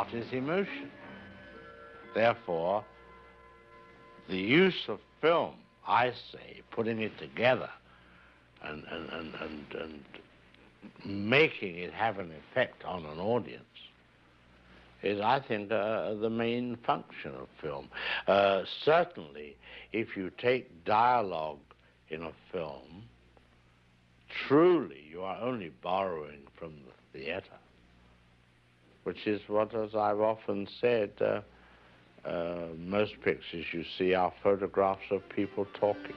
art is emotion. Therefore, the use of film, I say, putting it together and making it have an effect on an audience is, I think, the main function of film. Certainly, if you take dialogue in a film, truly you are only borrowing from the theater, which is what, as I've often said, most pictures you see are photographs of people talking.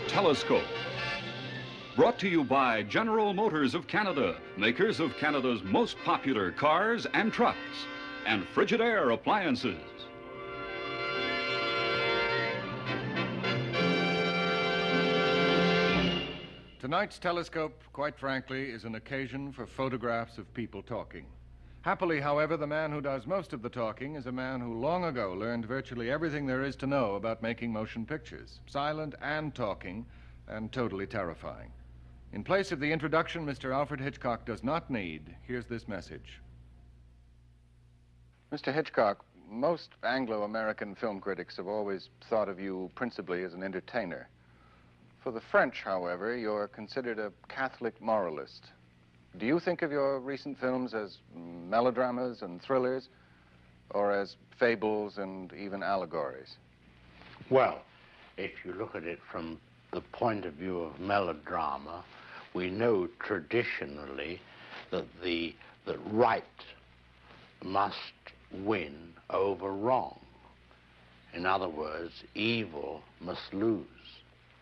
Telescope. Brought to you by General Motors of Canada, makers of Canada's most popular cars and trucks, and Frigidaire appliances. Tonight's Telescope, quite frankly, is an occasion for photographs of people talking. Happily, however, the man who does most of the talking is a man who long ago learned virtually everything there is to know about making motion pictures, silent and talking, and totally terrifying. In place of the introduction Mr. Alfred Hitchcock does not need, here's this message. Mr. Hitchcock, most Anglo-American film critics have always thought of you principally as an entertainer. For the French, however, you're considered a Catholic moralist. Do you think of your recent films as melodramas and thrillers, or as fables and even allegories? Well, if you look at it from the point of view of melodrama, we know traditionally that that right must win over wrong. In other words, evil must lose.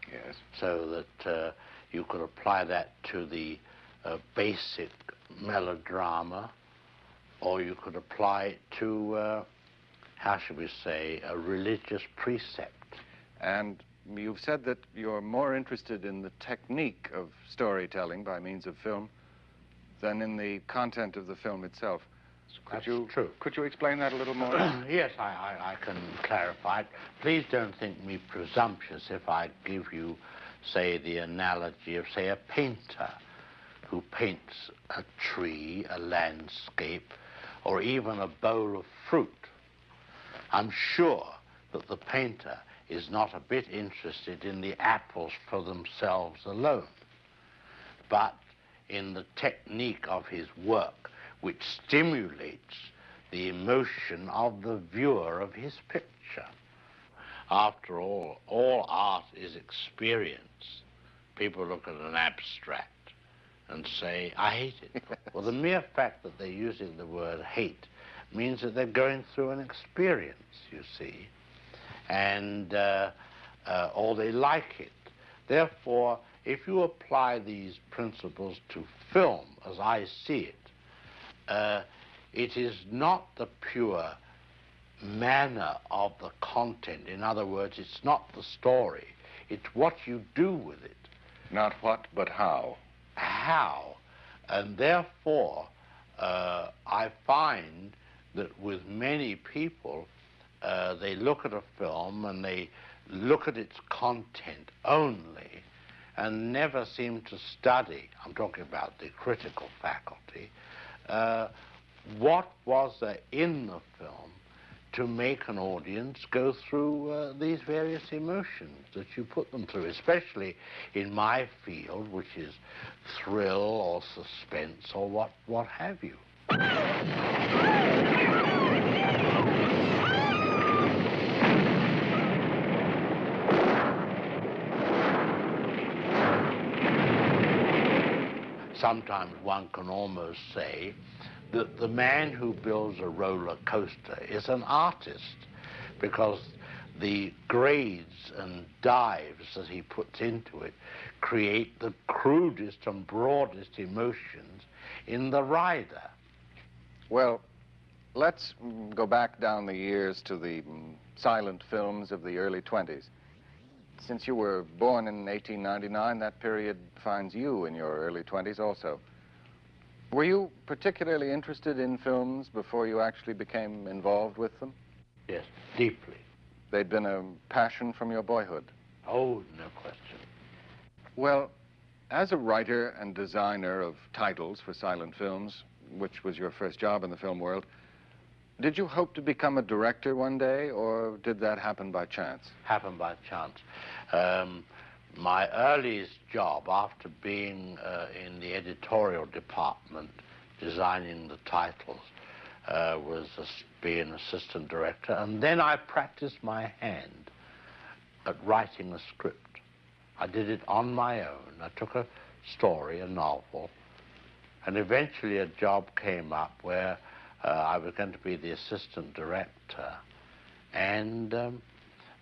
Yes. So that you could apply that to the basic melodrama, or you could apply it to, how should we say, a religious precept. And you've said that you're more interested in the technique of storytelling by means of film than in the content of the film itself. That's true. Could you explain that a little more? Yes, I can clarify it. Please don't think me presumptuous if I give you, say, the analogy of, say, a painter who paints a tree, a landscape, or even a bowl of fruit. I'm sure that the painter is not a bit interested in the apples for themselves alone, but in the technique of his work, which stimulates the emotion of the viewer of his picture. After all art is experience. People look at an abstract and say, I hate it. Well, the mere fact that they're using the word hate means that they're going through an experience, you see, and or they like it. Therefore, if you apply these principles to film, as I see it, it is not the pure manner of the content. In other words, it's not the story. It's what you do with it. Not what, but how. How. And therefore, I find that with many people, they look at a film and they look at its content only and never seem to study, I'm talking about the critical faculty, what was there in the film to make an audience go through these various emotions that you put them through, especially in my field, which is thrill or suspense or what have you. Sometimes one can almost say that the man who builds a roller coaster is an artist, because the grades and dives that he puts into it create the crudest and broadest emotions in the rider. Well, let's go back down the years to the silent films of the early 20s. Since you were born in 1899, that period finds you in your early 20s also. Were you particularly interested in films before you actually became involved with them? Yes, deeply. They'd been a passion from your boyhood? Oh, no question. Well, As a writer and designer of titles for silent films, which was your first job in the film world, did you hope to become a director one day, or did that happen by chance? Happened by chance. My earliest job, after being in the editorial department, designing the titles, was being assistant director, and then I practiced my hand at writing a script. I did it on my own. I took a story, a novel, and eventually a job came up where I was going to be the assistant director, and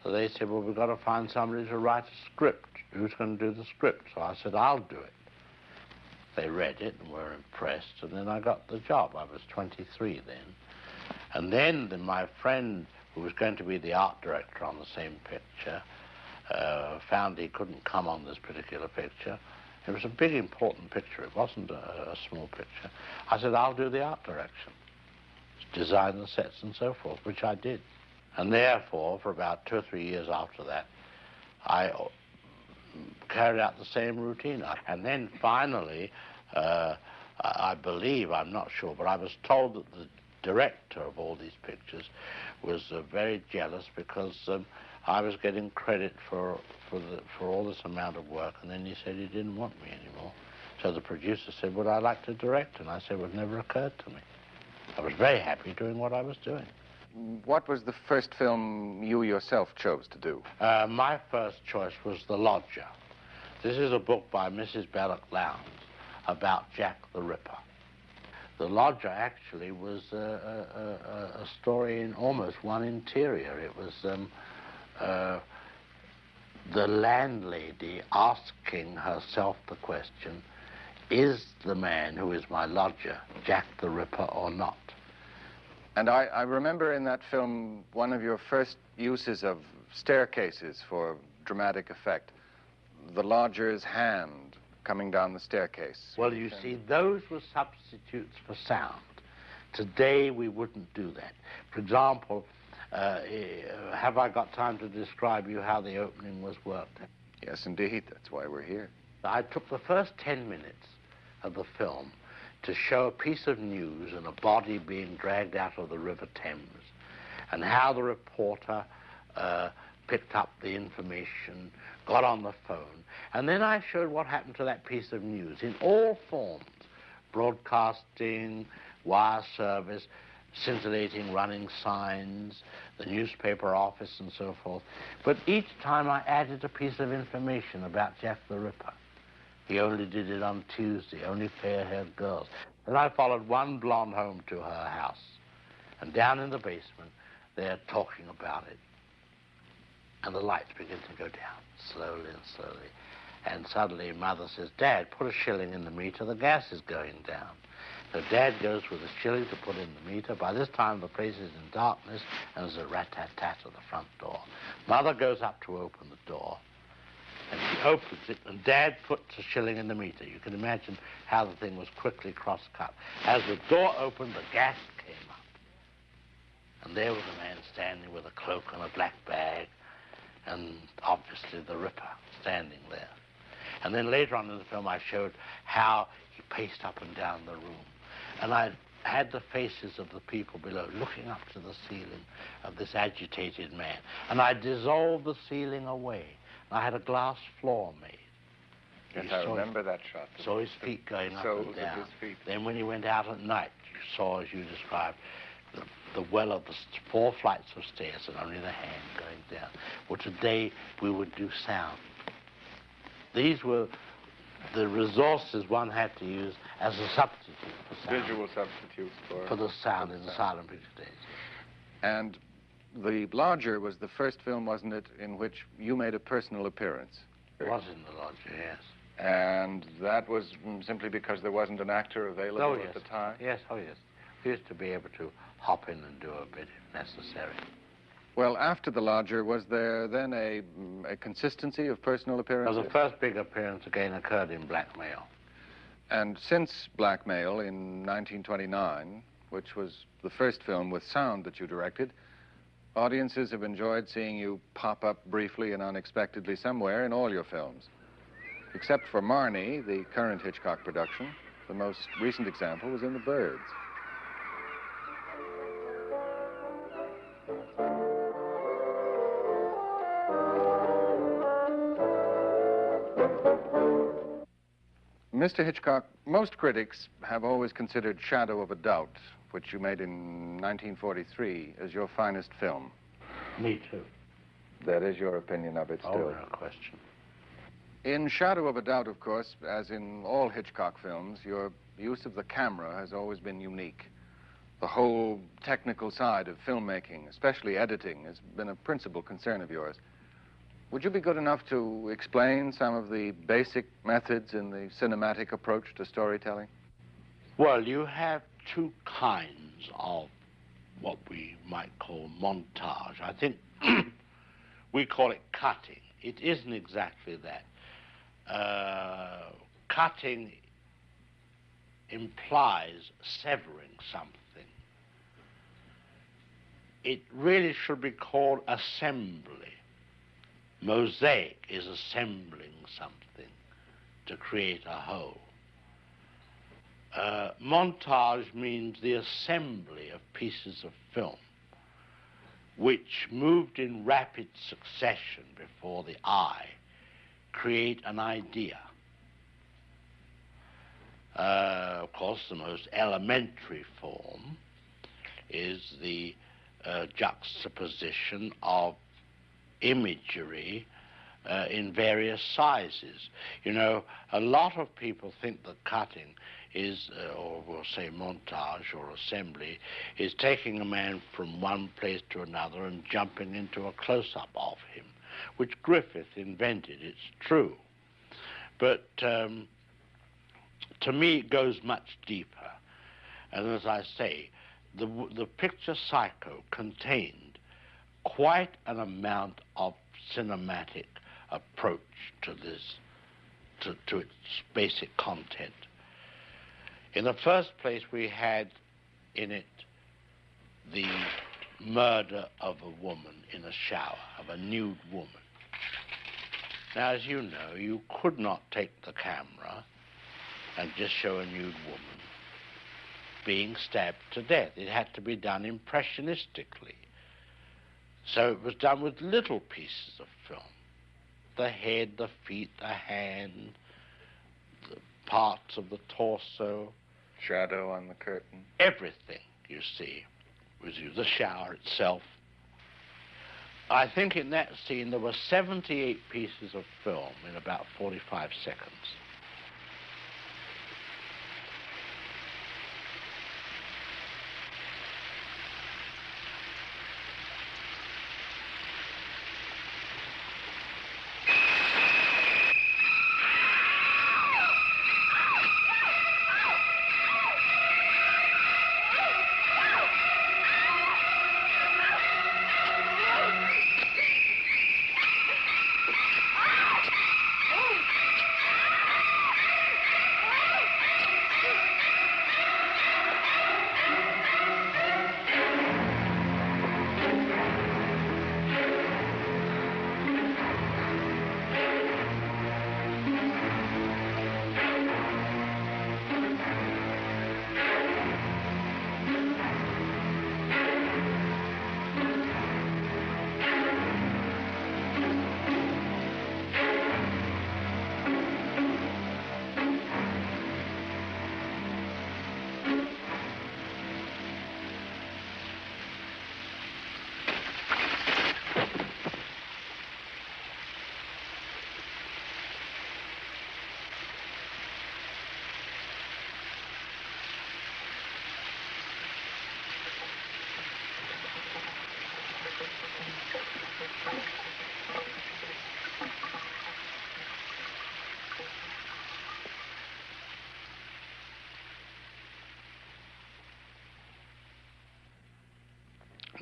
they said, well, we've got to find somebody to write a script. Who's going to do the script? So I said, I'll do it. They read it and were impressed, and then I got the job. I was 23 then. And then my friend, who was going to be the art director on the same picture, found he couldn't come on this particular picture. It was a big, important picture. It wasn't a small picture. I said, I'll do the art direction, design the sets and so forth, which I did. And therefore, for about 2 or 3 years after that, I carried out the same routine. And then finally, I believe, I'm not sure, but I was told that the director of all these pictures was very jealous because I was getting credit for all this amount of work, and then he said he didn't want me anymore. So the producer said, would I like to direct? And I said, well, it never occurred to me. I was very happy doing what I was doing. What was the first film you yourself chose to do? My first choice was The Lodger. This is a book by Mrs. Belloc Lowndes about Jack the Ripper. The Lodger actually was a story in almost one interior. It was the landlady asking herself the question, is the man who is my lodger Jack the Ripper or not? And I remember in that film one of your first uses of staircases for dramatic effect, the lodger's hand coming down the staircase. Well, you see, those were substitutes for sound. Today, we wouldn't do that. For example, have I got time to describe you how the opening was worked? Yes, indeed. That's why we're here. I took the first 10 minutes of the film to show a piece of news and a body being dragged out of the River Thames, and how the reporter picked up the information, got on the phone, and then I showed what happened to that piece of news in all forms: broadcasting, wire service, scintillating running signs, the newspaper office, and so forth. But each time I added a piece of information about Jack the Ripper. He only did it on Tuesday, only fair-haired girls. Then I followed one blonde home to her house, and down in the basement, they're talking about it. And the lights begin to go down, slowly and slowly. And suddenly Mother says, Dad, put a shilling in the meter, the gas is going down. So Dad goes with a shilling to put in the meter. By this time, the place is in darkness, and there's a rat-tat-tat at the front door. Mother goes up to open the door, and she opens it, and Dad puts a shilling in the meter. You can imagine how the thing was quickly cross-cut. As the door opened, the gas came up. And there was a man standing with a cloak and a black bag, and obviously the Ripper standing there. And then later on in the film, I showed how he paced up and down the room. And I had the faces of the people below looking up to the ceiling of this agitated man. And I dissolved the ceiling away. I had a glass floor made. Yes, I remember that shot. Saw his feet going up and down. His feet. Then when he went out at night, you saw, as you described, the well of the 4 flights of stairs and only the hand going down. Well, today we would do sound. These were the resources one had to use as a substitute for sound. Visual substitutes for the sound in the silent picture days. And The Lodger was the first film, wasn't it, in which you made a personal appearance? It was in The Lodger, yes. And that was simply because there wasn't an actor available at the time? Yes, oh yes. We used to be able to hop in and do a bit if necessary. Well, after The Lodger, was there then a consistency of personal appearances? Well, the first big appearance again occurred in Blackmail. And since Blackmail in 1929, which was the first film with sound that you directed, audiences have enjoyed seeing you pop up briefly and unexpectedly somewhere in all your films. Except for Marnie, the current Hitchcock production, the most recent example was in The Birds. Mr. Hitchcock, most critics have always considered Shadow of a Doubt, which you made in 1943, as your finest film. Me too. That is your opinion of it still? Oh, no question. In Shadow of a Doubt, of course, as in all Hitchcock films, your use of the camera has always been unique. The whole technical side of filmmaking, especially editing, has been a principal concern of yours. Would you be good enough to explain some of the basic methods in the cinematic approach to storytelling? Well, you have two kinds of what we might call montage. I think we call it cutting. It isn't exactly that. Cutting implies severing something. It really should be called assembly. Mosaic is assembling something to create a whole. Montage means the assembly of pieces of film which, moved in rapid succession before the eye, create an idea. Of course, the most elementary form is the juxtaposition of imagery in various sizes. You know, a lot of people think that cutting is, or we'll say montage or assembly, is taking a man from one place to another and jumping into a close-up of him, which Griffith invented, it's true. But to me, it goes much deeper. And as I say, the picture Psycho contained quite an amount of cinematic approach to this, to its basic content. In the first place, we had in it the murder of a woman in a shower, of a nude woman. Now, as you know, you could not take the camera and just show a nude woman being stabbed to death. It had to be done impressionistically. So it was done with little pieces of film. The head, the feet, the hand, the parts of the torso. Shadow on the curtain. Everything, you see, was used. The shower itself. I think in that scene there were 78 pieces of film in about 45 seconds.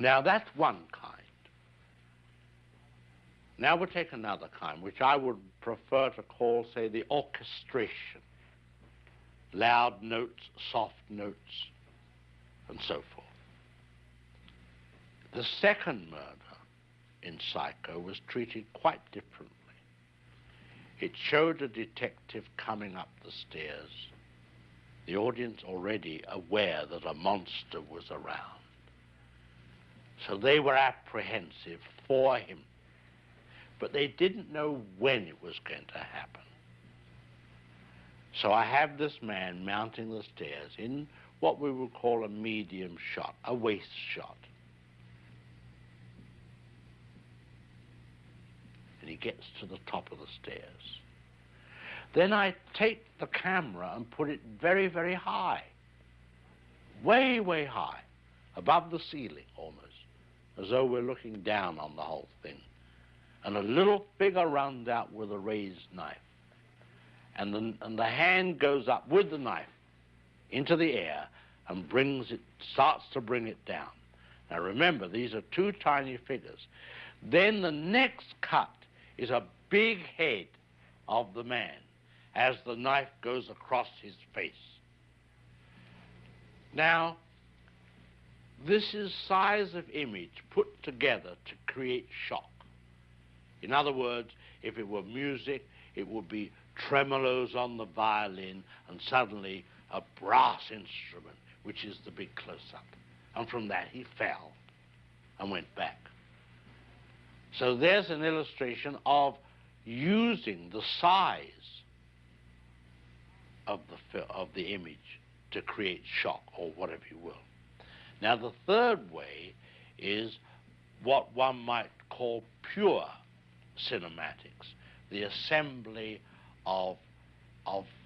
Now, that's one kind. Now we'll take another kind, which I would prefer to call, say, the orchestration. Loud notes, soft notes, and so forth. The second murder in Psycho was treated quite differently. It showed a detective coming up the stairs, the audience already aware that a monster was around. So they were apprehensive for him, but they didn't know when it was going to happen. So I have this man mounting the stairs in what we would call a medium shot, a waist shot. And he gets to the top of the stairs. Then I take the camera and put it very, very high, way, way high, above the ceiling almost, as though we're looking down on the whole thing. And a little figure runs out with a raised knife. And the hand goes up with the knife into the air and starts to bring it down. Now remember, these are two tiny figures. Then the next cut is a big head of the man as the knife goes across his face. Now, this is size of image put together to create shock. In other words, if it were music, it would be tremolos on the violin and suddenly a brass instrument, which is the big close-up. And from that he fell and went back. So there's an illustration of using the size of the image to create shock, or whatever you will. Now the third way is what one might call pure cinematics, the assembly of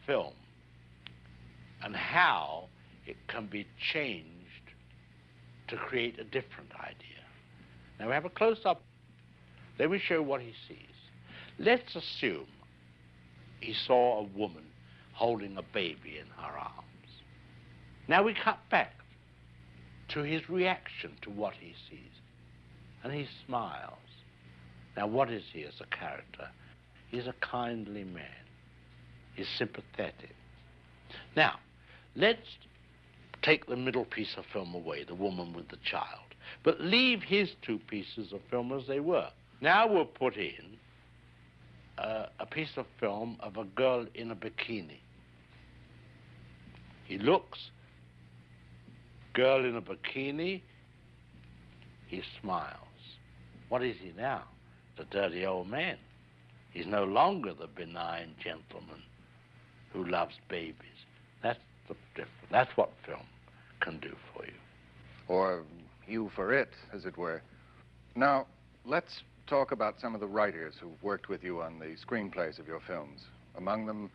film, and how it can be changed to create a different idea. Now we have a close-up. Let me show what he sees. Let's assume he saw a woman holding a baby in her arms. Now we cut back to his reaction to what he sees, and he smiles. Now what is he as a character? He's a kindly man. He's sympathetic. Now, let's take the middle piece of film away, the woman with the child, but leave his two pieces of film as they were. Now we'll put in a piece of film of a girl in a bikini. He looks, girl in a bikini, he smiles. What is he now? The dirty old man. He's no longer the benign gentleman who loves babies. That's the difference. That's what film can do for you. Or you for it, as it were. Now, let's talk about some of the writers who've worked with you on the screenplays of your films. Among them,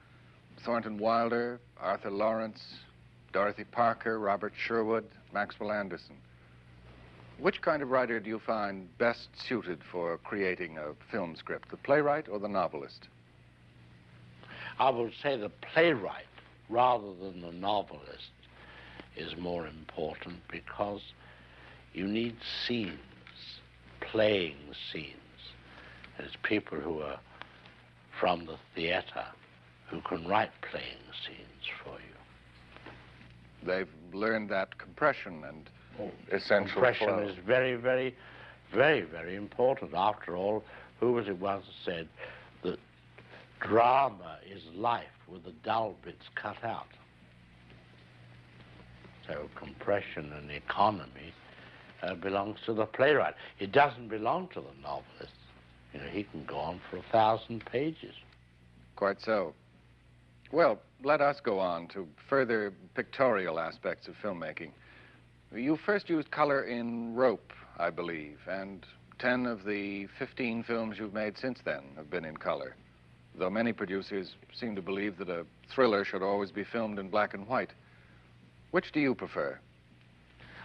Thornton Wilder, Arthur Lawrence, Dorothy Parker, Robert Sherwood, Maxwell Anderson. Which kind of writer do you find best suited for creating a film script, the playwright or the novelist? I would say the playwright rather than the novelist is more important, because you need scenes, playing scenes. There's people who are from the theater who can write playing scenes for you. They've learned that compression and essential. Compression is very, very, very, very important. After all, who was it once said that drama is life with the dull bits cut out? So compression and economy belongs to the playwright. It doesn't belong to the novelist. You know, he can go on for 1,000 pages. Quite so. Well, let us go on to further pictorial aspects of filmmaking. You first used color in Rope, I believe, and 10 of the 15 films you've made since then have been in color, though many producers seem to believe that a thriller should always be filmed in black and white. Which do you prefer?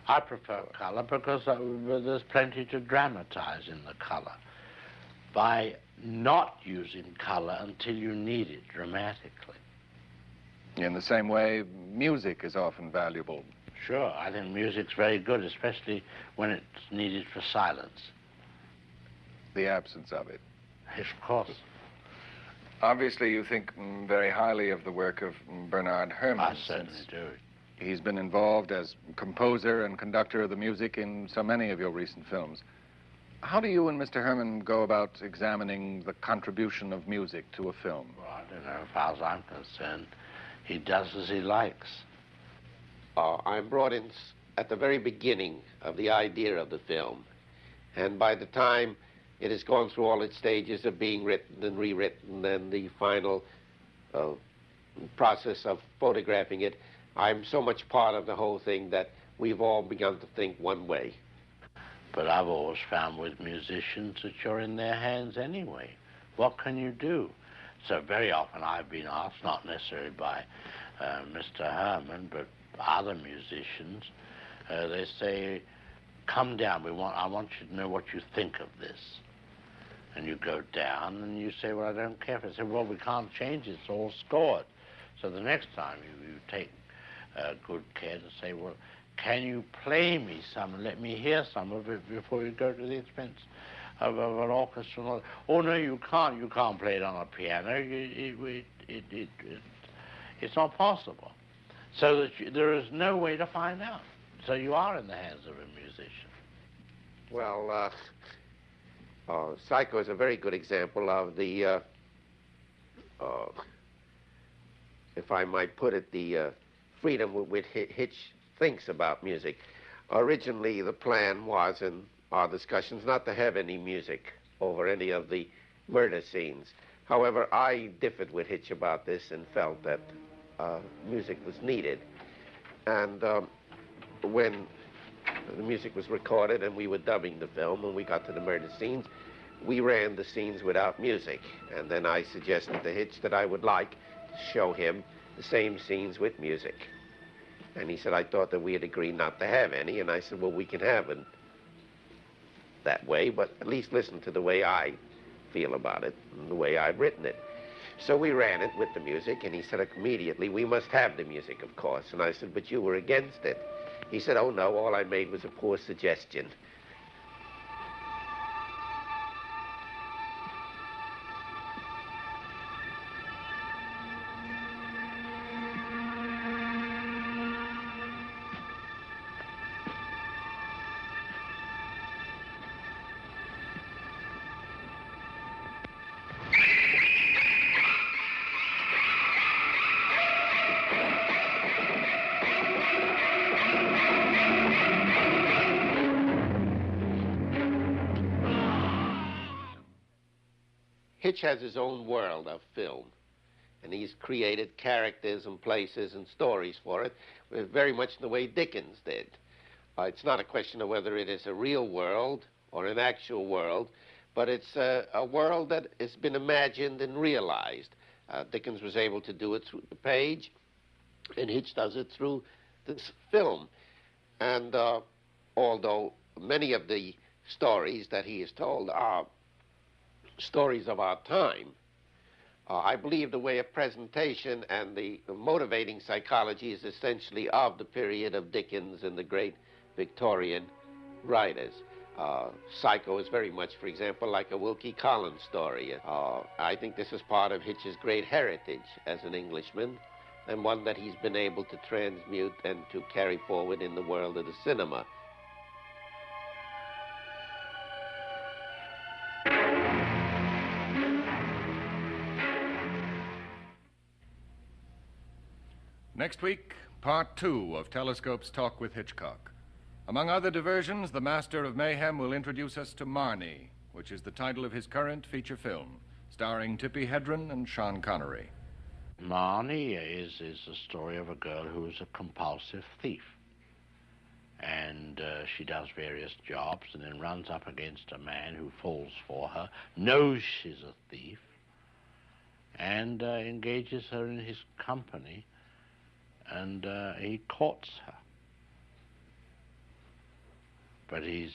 I prefer color because there's plenty to dramatize in the color. By not using color until you need it dramatically. In the same way, music is often valuable. Sure, I think music's very good, especially when it's needed for silence. The absence of it. Yes, of course. Obviously, you think very highly of the work of Bernard Herrmann. I certainly do. He's been involved as composer and conductor of the music in so many of your recent films. How do you and Mr. Herman go about examining the contribution of music to a film? Well, I don't know. As far as I'm concerned, he does as he likes. I'm brought in at the very beginning of the idea of the film. And by the time it has gone through all its stages of being written and rewritten and the final process of photographing it, I'm so much part of the whole thing that we've all begun to think one way. But I've always found with musicians that you're in their hands anyway. What can you do? So very often I've been asked, not necessarily by Mr. Herman, but other musicians, they say, come down, I want you to know what you think of this. And you go down and you say, well, I don't care. If I say, well, we can't change it, it's all scored. So the next time you take good care to say, well, can you play me some and let me hear some of it before you go to the expense of an orchestra? Oh, no, you can't. You can't play it on a piano. It's not possible. So that there is no way to find out. So you are in the hands of a musician. Well, Psycho is a very good example of the, if I might put it, the freedom with which Hitch thinks about music. Originally, the plan was, in our discussions, not to have any music over any of the murder scenes. However, I differed with Hitch about this and felt that music was needed. And when the music was recorded and we were dubbing the film, and we got to the murder scenes, we ran the scenes without music. And then I suggested to Hitch that I would like to show him the same scenes with music. And he said, I thought that we had agreed not to have any. And I said, well, we can have it that way, but at least listen to the way I feel about it and the way I've written it. So we ran it with the music, and he said immediately, we must have the music, of course. And I said, but you were against it. He said, oh, no, all I made was a poor suggestion. Hitch has his own world of film, and he's created characters and places and stories for it, very much in the way Dickens did. It's not a question of whether it is a real world or an actual world, but it's a world that has been imagined and realized. Dickens was able to do it through the page, and Hitch does it through this film. And although many of the stories that he has told are stories of our time, I believe the way of presentation and the motivating psychology is essentially of the period of Dickens and the great Victorian writers. Psycho is very much, for example, like a Wilkie Collins story. I think this is part of Hitch's great heritage as an Englishman, and one that he's been able to transmute and to carry forward in the world of the cinema. Next week, part 2 of Telescope's talk with Hitchcock. Among other diversions, the master of mayhem will introduce us to Marnie, which is the title of his current feature film, starring Tippi Hedren and Sean Connery. Marnie is the story of a girl who is a compulsive thief. And she does various jobs and then runs up against a man who falls for her, knows she's a thief, and engages her in his company, and he courts her. But he's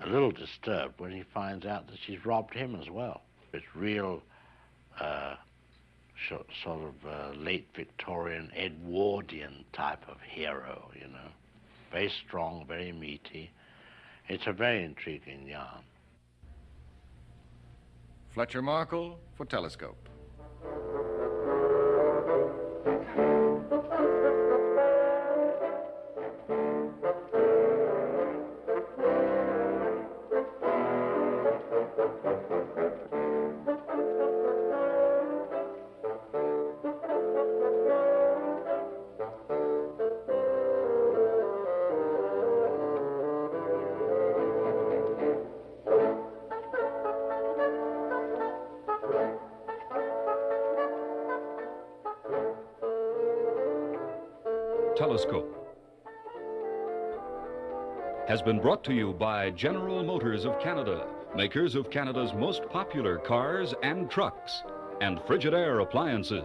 a little disturbed when he finds out that she's robbed him as well. It's real sort of late Victorian Edwardian type of hero, you know. Very strong, very meaty. It's a very intriguing yarn. Fletcher Markle for Telescope. telescope. Has been brought to you by General Motors of Canada, makers of Canada's most popular cars and trucks, and Frigidaire appliances.